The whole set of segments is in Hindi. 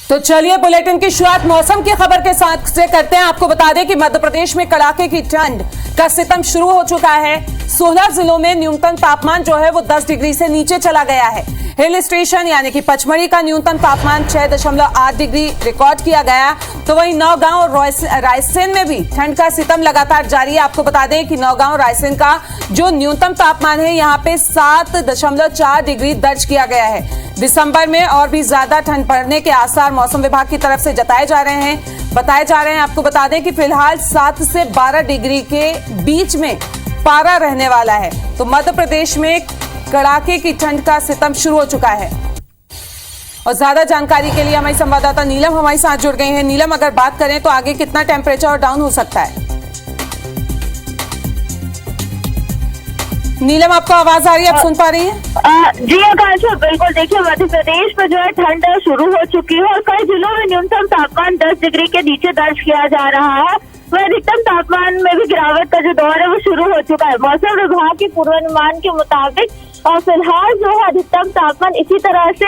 तो चलिए बुलेटिन की शुरुआत मौसम की खबर के साथ से करते हैं। आपको बता दें कि मध्य प्रदेश में कड़ाके की ठंड का सितम शुरू हो चुका है। 16 जिलों में न्यूनतम तापमान जो है वो 10 डिग्री से नीचे चला गया है। हिल स्टेशन यानी कि पचमढ़ी का न्यूनतम तापमान 6.8 डिग्री रिकॉर्ड किया गया। तो वहीं नौगांव और रायसेन में भी ठंड का सितम लगातार जारी है। आपको बता दें कि नौगांव रायसेन का जो न्यूनतम तापमान है यहाँ पे 7.4 डिग्री दर्ज किया गया है। दिसंबर में और भी ज्यादा ठंड पड़ने के आसार मौसम विभाग की तरफ से बताए जा रहे हैं। आपको बता दें कि फिलहाल 7 से 12 डिग्री के बीच में पारा रहने वाला है। तो मध्य प्रदेश में कड़ाके की ठंड का सितम शुरू हो चुका है। और ज्यादा जानकारी के लिए हमारी संवाददाता नीलम हमारे साथ जुड़ गई हैं। नीलम, अगर बात करें तो आगे कितना टेम्परेचर डाउन हो सकता है? नीलम, आपको आवाज आ रही है? आप सुन पा रही हैं? जी आकांक्षा, बिल्कुल। देखिए, मध्य प्रदेश में जो है ठंड शुरू हो चुकी है और कई जिलों में न्यूनतम तापमान 10 डिग्री के नीचे दर्ज किया जा रहा है। वह अधिकतम तापमान में भी गिरावट का जो दौर है वो शुरू हो चुका है। मौसम विभाग के पूर्वानुमान के मुताबिक फिलहाल जो है अधिकतम तापमान इसी तरह से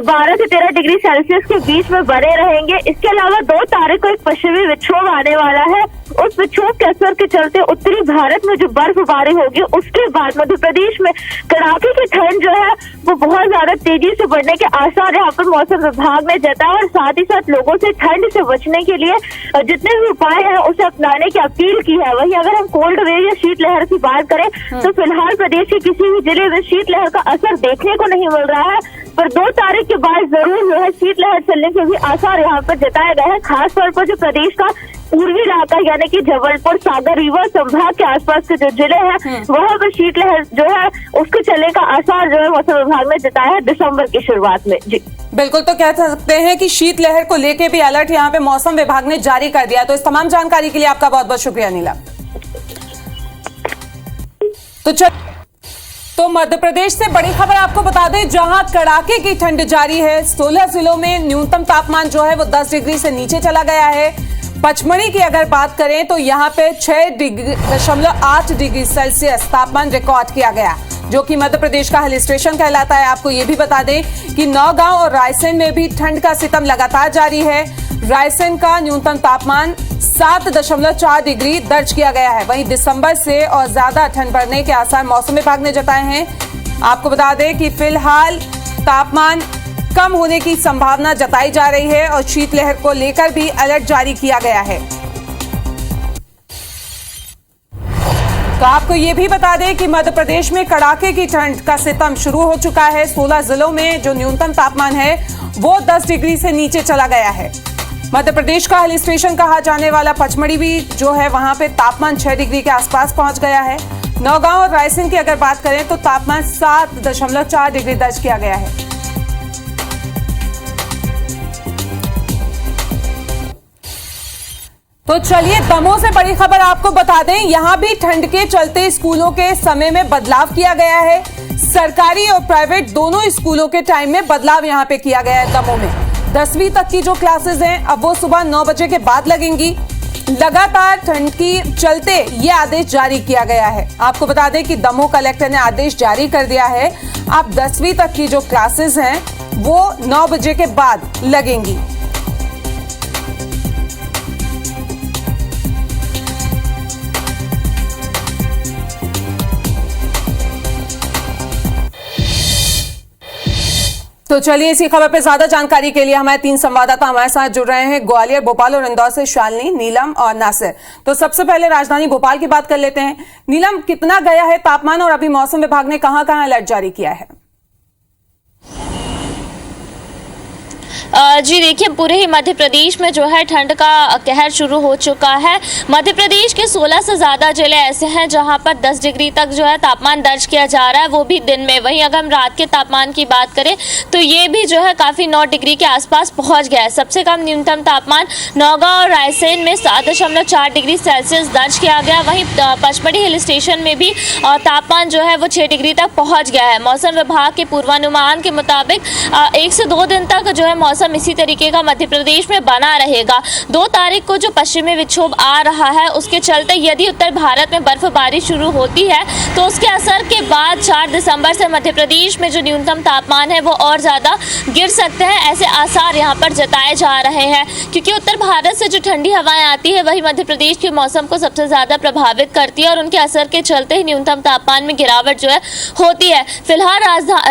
12 से 13 डिग्री सेल्सियस के बीच में बने रहेंगे। इसके अलावा 2 तारीख को एक पश्चिमी विक्षोभ आने वाला है। उस विक्षोभ के असर के चलते उत्तरी भारत में जो बर्फबारी होगी उसके बाद मध्य प्रदेश में कड़ाके की ठंड जो है वो बहुत ज्यादा तेजी से बढ़ने के आसार यहाँ पर मौसम विभाग ने जताया और साथ ही साथ लोगों से ठंड से बचने के लिए जितने भी उपाय हैं उसे अपनाने की अपील की है। वहीं अगर हम कोल्ड वेव या शीतलहर की बात करें तो फिलहाल प्रदेश के किसी भी जिले में शीतलहर का असर देखने को नहीं मिल रहा है, पर 2 तारीख के बाद जरूर जो है शीतलहर चलने के भी आसार यहाँ पर जताए गए हैं। खासतौर पर जो प्रदेश का पूर्वी इलाका यानी कि जबलपुर, सागर, रीवा संभाग के आसपास के जो जिले हैं वहां पर शीतलहर जो है उसके चलने का आसार जो है मौसम विभाग ने जताया है दिसंबर की शुरुआत में। जी बिल्कुल, तो कह सकते हैं कि शीतलहर को लेके भी अलर्ट यहाँ पे मौसम विभाग ने जारी कर दिया। तो इस तमाम जानकारी के लिए आपका बहुत बहुत शुक्रिया नीलम। तो मध्य प्रदेश से बड़ी खबर आपको बता दें, जहां कड़ाके की ठंड जारी है। 16 जिलों में न्यूनतम तापमान जो है वो 10 डिग्री से नीचे चला गया है। पचमढ़ी की अगर बात करें तो यहाँ पे 6.8 डिग्री सेल्सियस तापमान रिकॉर्ड किया गया, जो कि मध्य प्रदेश का हिल स्टेशन कहलाता है। आपको ये भी बता दें कि नौगांव और रायसेन में भी ठंड का सितम लगातार जारी है। रायसेन का न्यूनतम तापमान 7.4 डिग्री दर्ज किया गया है। वहीं दिसंबर से और ज्यादा ठंड बढ़ने के आसार मौसम विभाग ने जताए हैं। आपको बता दें कि फिलहाल तापमान कम होने की संभावना जताई जा रही है और शीतलहर को लेकर भी अलर्ट जारी किया गया है। तो आपको ये भी बता दें कि मध्य प्रदेश में कड़ाके की ठंड का सितम शुरू हो चुका है। 16 जिलों में जो न्यूनतम तापमान है वो 10 डिग्री से नीचे चला गया है। मध्य प्रदेश का हिल स्टेशन कहा जाने वाला पचमढ़ी भी जो है वहां पे तापमान 6 डिग्री के आसपास पहुंच गया है। नौगांव और रायसेन की अगर बात करें तो तापमान 7.4 डिग्री दर्ज किया गया है। तो चलिए दमोह से बड़ी खबर आपको बता दें, यहां भी ठंड के चलते स्कूलों के समय में बदलाव किया गया है। सरकारी और प्राइवेट दोनों स्कूलों के टाइम में बदलाव यहां पे किया गया है। दमोह में 10वीं तक की जो क्लासेस हैं अब वो सुबह 9 बजे के बाद लगेंगी। लगातार ठंड की चलते ये आदेश जारी किया गया है। आपको बता दें कि दमोह कलेक्टर ने आदेश जारी कर दिया है, अब 10वीं तक की जो क्लासेस हैं वो 9 बजे के बाद लगेंगी। तो चलिए इसी खबर पे ज्यादा जानकारी के लिए हमारे 3 संवाददाता हमारे साथ जुड़ रहे हैं। ग्वालियर, भोपाल और इंदौर से शालिनी, नीलम और नासिर। तो सबसे पहले राजधानी भोपाल की बात कर लेते हैं। नीलम, कितना गया है तापमान और अभी मौसम विभाग ने कहां-कहां अलर्ट जारी किया है? जी देखिए, पूरे ही मध्य प्रदेश में जो है ठंड का कहर शुरू हो चुका है। मध्य प्रदेश के 16 से ज़्यादा जिले ऐसे हैं जहां पर 10 डिग्री तक जो है तापमान दर्ज किया जा रहा है, वो भी दिन में। वहीं अगर हम रात के तापमान की बात करें तो ये भी जो है काफ़ी 9 डिग्री के आसपास पहुंच गया है। सबसे कम न्यूनतम तापमान नौगांव और रायसेन में 7.4 डिग्री सेल्सियस दर्ज किया गया। वहीं पचमढ़ी हिल स्टेशन में भी तापमान जो है वो 6 डिग्री तक पहुँच गया है। मौसम विभाग के पूर्वानुमान के मुताबिक 1 से 2 दिन तक जो है मौसम मौसम इसी तरीके का मध्य प्रदेश में बना रहेगा। 2 तारीख को जो पश्चिमी विक्षोभ आ रहा है उसके चलते यदि उत्तर भारत में बर्फबारी शुरू होती है तो उसके असर के बाद 4 दिसंबर से मध्य प्रदेश में जो न्यूनतम तापमान है वो और ज़्यादा गिर सकते हैं, ऐसे आसार यहाँ पर जताए जा रहे हैं। क्योंकि उत्तर भारत से जो ठंडी हवाएं आती है वही मध्य प्रदेश के मौसम को सबसे ज़्यादा प्रभावित करती है और उनके असर के चलते ही न्यूनतम तापमान में गिरावट जो है होती है। फिलहाल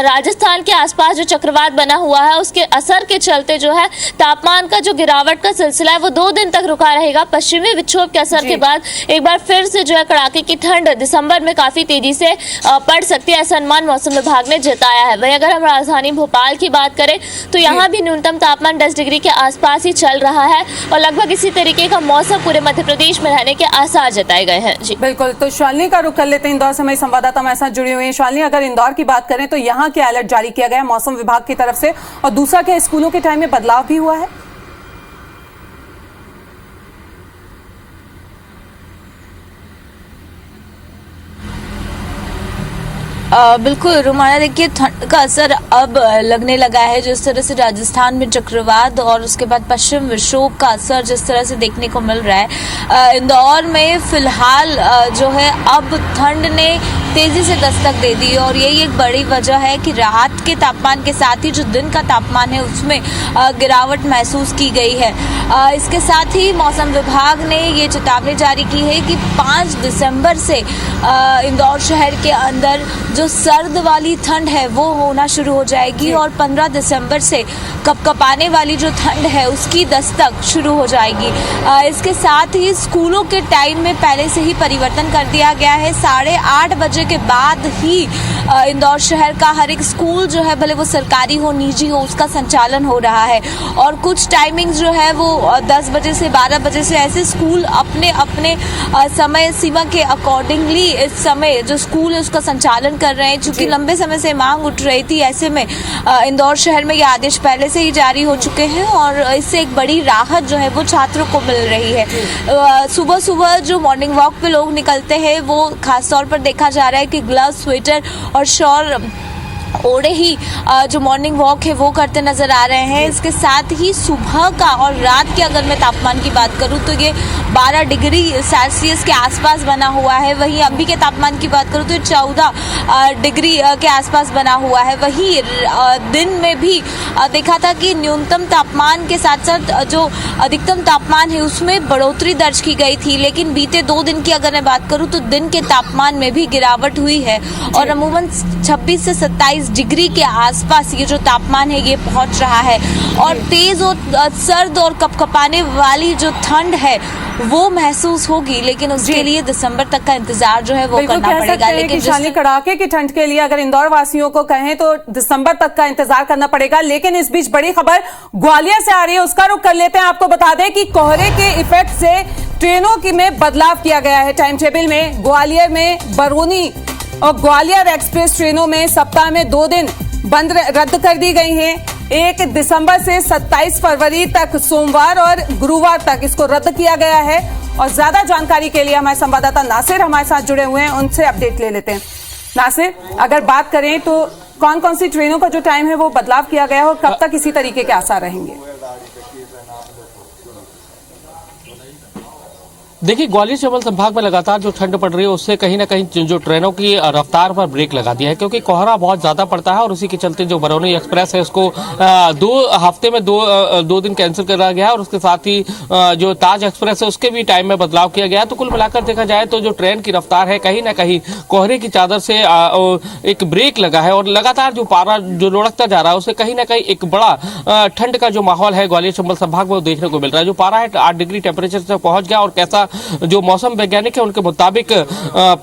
राजस्थान के आसपास जो चक्रवात बना हुआ है उसके असर के चलते जो है तापमान का जो गिरावट का सिलसिला है वो 2 दिन तक रुका रहेगा। पश्चिमी विक्षोभ के असर के बाद एक बार फिर से जो है कड़ाके की ठंड दिसंबर में काफी तेजी से पड़ सकती है, ऐसा अनुमान मौसम विभाग ने जताया है। वहीं अगर हम राजधानी भोपाल की बात करें तो यहाँ भी न्यूनतम तापमान 10 डिग्री के आसपास ही चल रहा है और लगभग इसी तरीके का मौसम पूरे मध्य प्रदेश में रहने के आसार जताए गए हैं। जी बिल्कुल, तो शालिनी का रुख कर लेते हैं। इंदौर से हमारी संवाददाता हमारे साथ जुड़ी हुई है। शालिनी, अगर इंदौर की बात करें तो यहाँ क्या अलर्ट जारी किया गया है मौसम विभाग की तरफ से, और दूसरा क्या स्कूलों के टाइम में बदलाव भी हुआ है? बिल्कुल रुमाना, देखिए ठंड का असर अब लगने लगा है। जिस तरह से राजस्थान में चक्रवात और उसके बाद पश्चिम विक्षोभ का असर जिस तरह से देखने को मिल रहा है, इंदौर में फिलहाल जो है अब ठंड ने तेजी से दस्तक दे दी और यही एक बड़ी वजह है कि रात के तापमान के साथ ही जो दिन का तापमान है उसमें गिरावट महसूस की गई है। इसके साथ ही मौसम विभाग ने ये चेतावनी जारी की है कि 5 दिसंबर से इंदौर शहर के अंदर जो सर्द वाली ठंड है वो होना शुरू हो जाएगी और 15 दिसंबर से कपकपाने वाली जो ठंड है उसकी दस्तक शुरू हो जाएगी। इसके साथ ही स्कूलों के टाइम में पहले से ही परिवर्तन कर दिया गया है। 8:30 बजे के बाद ही इंदौर शहर का हर एक स्कूल जो है, भले वो सरकारी हो निजी हो, उसका संचालन हो रहा है और कुछ टाइमिंग्स जो है वो 10 बजे से 12 बजे से ऐसे स्कूल अपने अपने समय सीमा के अकॉर्डिंगली इस समय जो स्कूल है उसका संचालन कर रहे हैं। चूंकि लंबे समय से मांग उठ रही थी, ऐसे में इंदौर शहर में ये आदेश पहले से ही जारी हो चुके हैं और इससे एक बड़ी राहत जो है वो छात्रों को मिल रही है। सुबह सुबह जो मॉर्निंग वॉक पे लोग निकलते हैं वो खासतौर पर देखा जा रहा है कि ग्लव्स, स्वेटर और शॉल ओढ़े ही जो मॉर्निंग वॉक है वो करते नजर आ रहे हैं। इसके साथ ही सुबह का और रात के अगर मैं तापमान की बात करूं तो ये 12 डिग्री सेल्सियस के आसपास बना हुआ है। वहीं अभी के तापमान की बात करूं तो 14 डिग्री के आसपास बना हुआ है। वहीं दिन में भी देखा था कि न्यूनतम तापमान के साथ साथ जो अधिकतम तापमान है उसमें बढ़ोतरी दर्ज की गई थी, लेकिन बीते 2 दिन की अगर मैं बात करूं तो दिन के तापमान में भी गिरावट हुई है और अमूमन 26 से 27 डिग्री के आसपास ये जो तापमान है ये पहुंच रहा है और तेज और सर्द और कपकपाने वाली जो ठंड है वो महसूस होगी, लेकिन उसके लिए दिसंबर तक का इंतजार जो है वो करना पड़ेगा। लेकिन शालिनी, कड़ाके की ठंड के लिए अगर इंदौर वासियों को कहें तो दिसंबर तक का इंतजार करना पड़ेगा। लेकिन इस बीच बड़ी खबर ग्वालियर से आ रही है, उसका रुख कर लेते हैं। आपको बता दें कि कोहरे के इफेक्ट से ट्रेनों की में बदलाव किया गया है टाइम टेबल में। ग्वालियर में बरौनी और ग्वालियर एक्सप्रेस ट्रेनों में सप्ताह में 2 दिन बंद रद्द कर दी गई हैं। 1 दिसंबर से 27 फरवरी तक सोमवार और गुरुवार तक इसको रद्द किया गया है। और ज्यादा जानकारी के लिए हमारे संवाददाता नासिर हमारे साथ जुड़े हुए हैं, उनसे अपडेट ले लेते हैं। नासिर, अगर बात करें तो कौन कौन सी ट्रेनों का जो टाइम है वो बदलाव किया गया है और कब तक इसी तरीके के आसार रहेंगे? देखिए, ग्वालियर चंबल संभाग में लगातार जो ठंड पड़ रही है उससे कहीं ना कहीं जो ट्रेनों की रफ्तार पर ब्रेक लगा दिया है, क्योंकि कोहरा बहुत ज्यादा पड़ता है और उसी के चलते जो बरौनी एक्सप्रेस है उसको 2 हफ्ते में 2 दिन कैंसिल करा गया है और उसके साथ ही जो ताज एक्सप्रेस है उसके भी टाइम में बदलाव किया गया है। तो कुल मिलाकर देखा जाए तो जो ट्रेन की रफ्तार है कहीं ना कहीं कोहरे की चादर से एक ब्रेक लगा है और लगातार जो पारा जो लुढ़कता जा रहा है उससे कहीं ना कहीं एक बड़ा ठंड का जो माहौल है ग्वालियर चंबल संभाग में देखने को मिल रहा है। जो पारा है 8 डिग्री टेम्परेचर तक पहुंच गया और कैसा जो मौसम वैज्ञानिक है उनके मुताबिक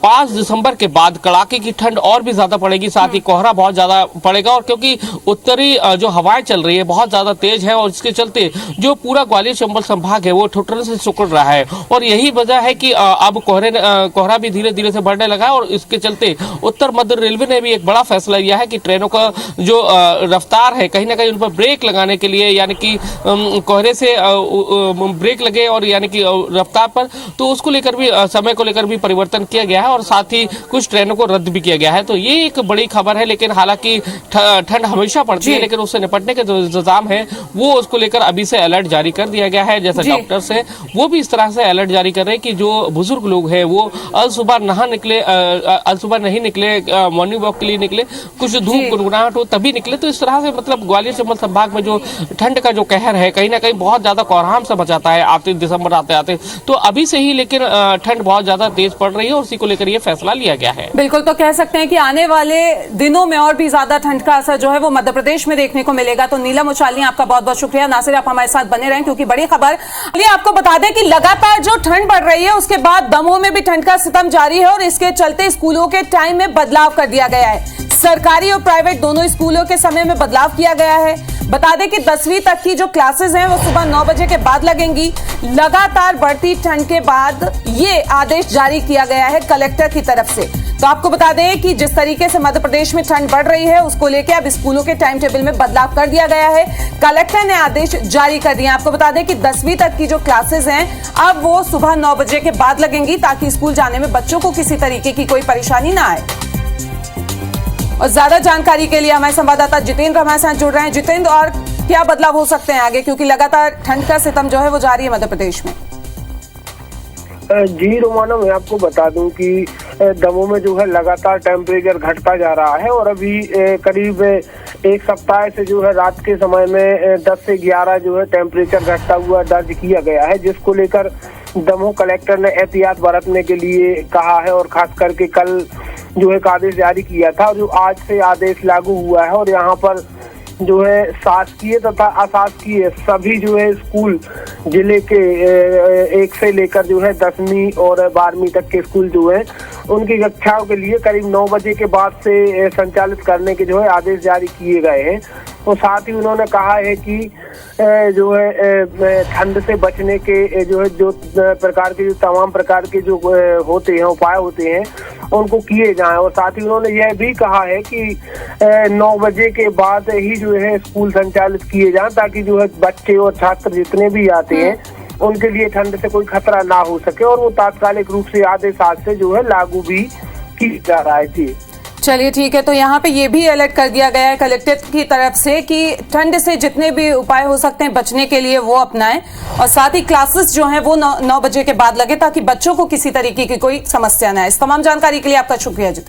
5 दिसंबर के बाद कड़ाके की ठंड और भी ज्यादा पड़ेगी, साथ ही कोहरा बहुत ज्यादा पड़ेगा और क्योंकि उत्तरी जो हवाएं चल रही है बहुत ज्यादा तेज है और इसके चलते जो पूरा ग्वालियर चंबल संभाग है वो ठुठुरन से सिकुड़ रहा है और यही वजह है कि अब कोहरा भी धीरे धीरे से बढ़ने लगा है और इसके चलते उत्तर मध्य रेलवे ने भी एक बड़ा फैसला लिया है कि ट्रेनों का जो रफ्तार है कहीं ना कहीं उन पर ब्रेक लगाने के लिए, यानी कि कोहरे से ब्रेक लगे और यानी कि रफ्तार पर तो उसको लेकर भी समय को लेकर भी परिवर्तन किया गया है और साथ ही कुछ ट्रेनों को रद्द भी किया गया है। तो ये एक बड़ी खबर है, लेकिन हालांकि ठंड हमेशा पड़ती है, लेकिन उससे निपटने के जो इंतजाम है वो उसको लेकर अभी से अलर्ट जारी कर दिया गया है। जैसे डॉक्टर्स है वो भी इस तरह से अलर्ट जारी कर रहे हैं कि जो बुजुर्ग लोग हैं वो अल सुबह नहीं निकले, मॉर्निंग वॉक के लिए निकले, कुछ धूप गुनगुनाहट हो तभी निकले। तो इस तरह से मतलब ग्वालियर चंबल संभाग में जो ठंड का जो कहर है कहीं ना कहीं बहुत ज्यादा कोहराम से मचाता है आते दिसंबर आते। तो अभी से ही लेकिन ठंड बहुत ज्यादा तेज पड़ रही है और उसी को लेकर ये फैसला लिया गया है। बिल्कुल, तो कह सकते हैं कि आने वाले दिनों में और भी ज्यादा ठंड का असर जो है वो मध्य प्रदेश में देखने को मिलेगा। तो नीलम उचाली आपका बहुत बहुत शुक्रिया। नासिर, आप हमारे साथ बने रहें क्योंकि बड़ी खबर आपको बता दें कि लगातार जो ठंड बढ़ रही है उसके बाद दमोह में भी ठंड का सितम जारी है और इसके चलते स्कूलों के टाइम में बदलाव कर दिया गया है। सरकारी और प्राइवेट दोनों स्कूलों के समय में बदलाव किया गया है। बता दें कि 10वीं तक की जो क्लासेस हैं वो सुबह 9 बजे के बाद लगेंगी। लगातार बढ़ती ठंड के बाद ये आदेश जारी किया गया है कलेक्टर की तरफ से। तो आपको बता दें कि जिस तरीके से मध्य प्रदेश में ठंड बढ़ रही है उसको लेकर अब स्कूलों के टाइम टेबल में बदलाव कर दिया गया है। कलेक्टर ने आदेश जारी कर दिए। आपको बता दें कि 10वीं तक की जो क्लासेस हैं अब वो सुबह 9 बजे के बाद लगेंगी ताकि स्कूल जाने में बच्चों को किसी तरीके की कोई परेशानी ना आए। और ज्यादा जानकारी के लिए हमारे संवाददाता जितेंद्र हमारे साथ जुड़ रहे हैं। जितेंद्र, और क्या बदलाव हो सकते हैं आगे, क्योंकि लगातार ठंड का सितम जो है वो जारी है मध्य प्रदेश में? जी रोमाना, मैं आपको बता दूं कि दमोह में जो है लगातार टेम्परेचर घटता जा रहा है और अभी करीब एक सप्ताह से जो है रात के समय में 10 से 11 जो है टेम्परेचर घटता हुआ दर्ज किया गया है, जिसको लेकर दमोह कलेक्टर ने एहतियात बरतने के लिए कहा है और खास करके कल जो है आदेश जारी किया था और जो आज से आदेश लागू हुआ है। और यहाँ पर जो है शासकीय तथा अशासकीय सभी जो है स्कूल जिले के 1 से लेकर जो है 10वीं और 12वीं तक के स्कूल जो है उनकी कक्षाओं के लिए करीब 9 बजे के बाद से संचालित करने के जो है आदेश जारी किए गए हैं। और साथ ही उन्होंने कहा है कि जो है ठंड से बचने के जो है जो प्रकार के जो तमाम प्रकार के जो होते हैं उपाय होते हैं उनको किए जाएं। और साथ ही उन्होंने यह भी कहा है कि 9 बजे के बाद ही जो है स्कूल संचालित किए जाएं ताकि जो है बच्चे और छात्र जितने भी आते हैं उनके लिए ठंड से कोई खतरा ना हो सके। और वो तात्कालिक रूप से आदेश आज से जो है लागू भी किया जा रहा है। जी चलिए ठीक है, तो यहाँ पे ये भी अलर्ट कर दिया गया है कलेक्टर की तरफ से कि ठंड से जितने भी उपाय हो सकते हैं बचने के लिए वो अपनाएं और साथ ही क्लासेस जो हैं वो 9 बजे के बाद लगे ताकि बच्चों को किसी तरीके की कोई समस्या ना आए। इस तमाम जानकारी के लिए आपका शुक्रिया जी।